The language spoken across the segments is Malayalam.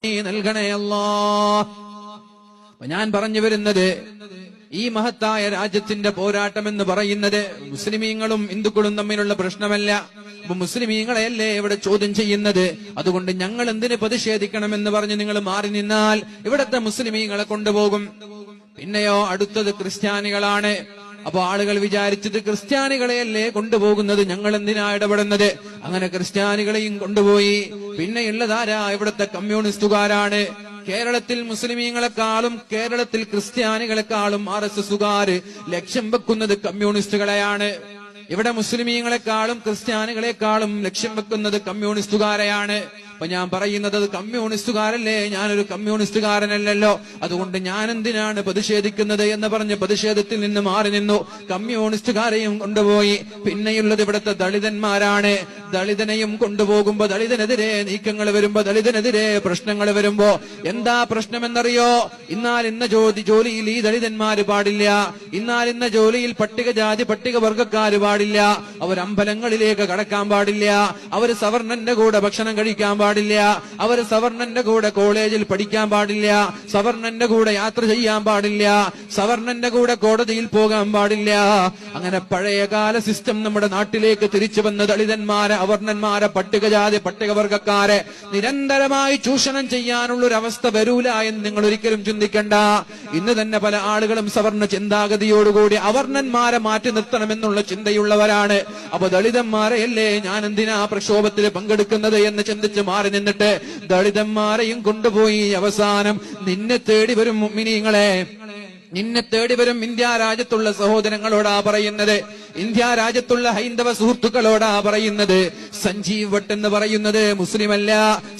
നൽകണേ അല്ലാ. ഞാൻ പറഞ്ഞു വരുന്നത്, ഈ മഹത്തായ രാജ്യത്തിന്റെ പോരാട്ടം എന്ന് പറയുന്നത് മുസ്ലിമീങ്ങളും ഹിന്ദുക്കളും തമ്മിലുള്ള പ്രശ്നമല്ല. അപ്പൊ മുസ്ലിമീങ്ങളെയല്ലേ ഇവിടെ ചോദ്യം ചെയ്യുന്നത്. അതുകൊണ്ട് ഞങ്ങൾ എന്തിന് പ്രതിഷേധിക്കണമെന്ന് പറഞ്ഞ് നിങ്ങൾ മാറി നിന്നാൽ ഇവിടത്തെ മുസ്ലിമീങ്ങളെ കൊണ്ടുപോകും. പിന്നെയോ അടുത്തത് ക്രിസ്ത്യാനികളാണ്. അപ്പൊ ആളുകൾ വിചാരിച്ചത് ക്രിസ്ത്യാനികളെയല്ലേ കൊണ്ടുപോകുന്നത്, ഞങ്ങൾ എന്തിനാ ഇടപെടുന്നത്. അങ്ങനെ ക്രിസ്ത്യാനികളെയും കൊണ്ടുപോയി. പിന്നെയുള്ളതാരാ? ഇവിടുത്തെ കമ്മ്യൂണിസ്റ്റുകാരാണ്. കേരളത്തിൽ മുസ്ലിമീങ്ങളെക്കാളും കേരളത്തിൽ ക്രിസ്ത്യാനികളെക്കാളും RSSകാര് ലക്ഷ്യം വെക്കുന്നത് കമ്മ്യൂണിസ്റ്റുകളെയാണ്. ഇവിടെ മുസ്ലിമീങ്ങളെക്കാളും ക്രിസ്ത്യാനികളെക്കാളും ലക്ഷ്യം വെക്കുന്നത് കമ്മ്യൂണിസ്റ്റുകാരെയാണ്. അപ്പൊ ഞാൻ പറയുന്നത്, അത് കമ്മ്യൂണിസ്റ്റുകാരല്ലേ, ഞാനൊരു കമ്മ്യൂണിസ്റ്റുകാരനല്ലല്ലോ, അതുകൊണ്ട് ഞാൻ എന്തിനാണ് പ്രതിഷേധിക്കുന്നത് എന്ന് പറഞ്ഞ് പ്രതിഷേധത്തിൽ നിന്ന് മാറി നിന്നു. കമ്മ്യൂണിസ്റ്റുകാരെയും കൊണ്ടുപോയി. പിന്നെയുള്ളത് ഇവിടുത്തെ ദളിതന്മാരാണ്. ദളിതനെയും കൊണ്ടുപോകുമ്പോ ദളിതനെതിരെ നീക്കങ്ങൾ വരുമ്പോ, ദളിതനെതിരെ പ്രശ്നങ്ങൾ വരുമ്പോ എന്താ പ്രശ്നമെന്നറിയോ? ഇന്ന ജോലിയിൽ ഈ ദളിതന്മാര് പാടില്ല, ഇന്ന ജോലിയിൽ പട്ടികജാതി പട്ടികവർഗക്കാര് പാടില്ല, അവർ അമ്പലങ്ങളിലേക്ക് കടക്കാൻ പാടില്ല, അവര് സവർണന്റെ കൂടെ ഭക്ഷണം കഴിക്കാൻ പാടില്ല, അവര് സവർണന്റെ കൂടെ കോളേജിൽ പഠിക്കാൻ പാടില്ല, സവർണന്റെ കൂടെ യാത്ര ചെയ്യാൻ പാടില്ല, സവർണന്റെ കൂടെ കോടതിയിൽ പോകാൻ പാടില്ല. അങ്ങനെ പഴയകാല സിസ്റ്റം നമ്മുടെ നാട്ടിലേക്ക് തിരിച്ചു വന്ന ദളിതന്മാരെ, അവർണന്മാരെ, പട്ടികജാതി പട്ടികവർഗക്കാരെ നിരന്തരമായി ചൂഷണം ചെയ്യാനുള്ളൊരവസ്ഥ വരൂല എന്ന് നിങ്ങൾ ഒരിക്കലും ചിന്തിക്കണ്ട. ഇന്ന് തന്നെ പല ആളുകളും സവർണ ചിന്താഗതിയോടുകൂടി അവർണന്മാരെ മാറ്റി നിർത്തണമെന്നുള്ള ചിന്തയുള്ളവരാണ്. അപ്പൊ ദളിതന്മാരെയല്ലേ ഞാൻ എന്തിനാ പ്രക്ഷോഭത്തിൽ പങ്കെടുക്കുന്നത് എന്ന് ചിന്തിച്ച് മാറി നിന്നിട്ട് ദളിതന്മാരെയും കൊണ്ടുപോയി. അവസാനം നിന്നെ തേടി വരും മുഅ്മിനീങ്ങളെ, നിന്നെ തേടി വരും. ഇന്ത്യ രാജ്യത്തുള്ള സഹോദരങ്ങളോടാ പറയുന്നത്, ഇന്ത്യ രാജ്യത്തുള്ള ഹൈന്ദവ സുഹൃത്തുക്കളോടാ പറയുന്നത്. സഞ്ജീവ് ഭട്ട് എന്ന് പറയുന്നത് മുസ്ലിമല്ല,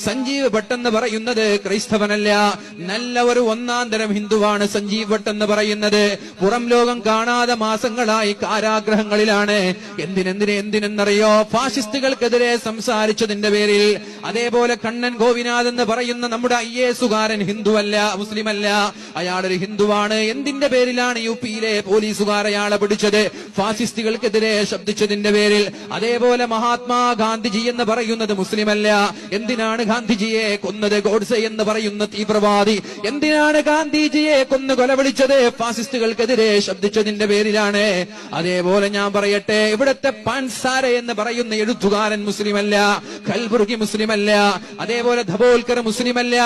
സഞ്ജീവ് ഭട്ട് എന്ന് പറയുന്നത് ക്രൈസ്തവനല്ല, നല്ല ഒരു ഒന്നാം തരം ഹിന്ദുവാണ് സഞ്ജീവ് ഭട്ട് എന്ന് പറയുന്നത്. പുറം ലോകം കാണാതെ മാസങ്ങളായി കാരാഗ്രഹങ്ങളിലാണ്. എന്തിനെന്നറിയോ? ഫാഷിസ്റ്റുകൾക്കെതിരെ സംസാരിച്ചതിന്റെ പേരിൽ. അതേപോലെ കണ്ണൻ ഗോപിനാഥ് എന്ന് പറയുന്ന നമ്മുടെ IASകാരൻ ഹിന്ദുവല്ല, മുസ്ലിമല്ല, അയാളൊരു ഹിന്ദുവാണ്. എന്തിന്റെ പേരിലാണ് UP-യിലെ പോലീസുകാർ അയാളെ പിടിച്ചത്? ഫാസിസ്റ്റുകൾക്കെതിരെ ശബ്ദിച്ചതിന്റെ പേരിൽ. അതേപോലെ മഹാത്മാ ഗാന്ധിജി എന്ന് പറയുന്നത് മുസ്ലിമല്ല. എന്തിനാണ് ഗാന്ധിജിയെ കൊന്നത്? ഗോഡ്സെ എന്ന് പറയുന്ന തീവ്രവാദി എന്തിനാണ് ഗാന്ധിജിയെ കൊന്നു കൊലവിളിച്ചത്? ഫാസിസ്റ്റുകൾക്കെതിരെ ശബ്ദിച്ചതിന്റെ പേരിലാണ്. അതേപോലെ ഞാൻ പറയട്ടെ, ഇവിടുത്തെ പാൻസാരെ എന്ന് പറയുന്ന എഴുത്തുകാരൻ മുസ്ലിമല്ല, കൽബുർഗി മുസ്ലിമല്ല, അതേപോലെ ധബോൽക്കർ മുസ്ലിമല്ല.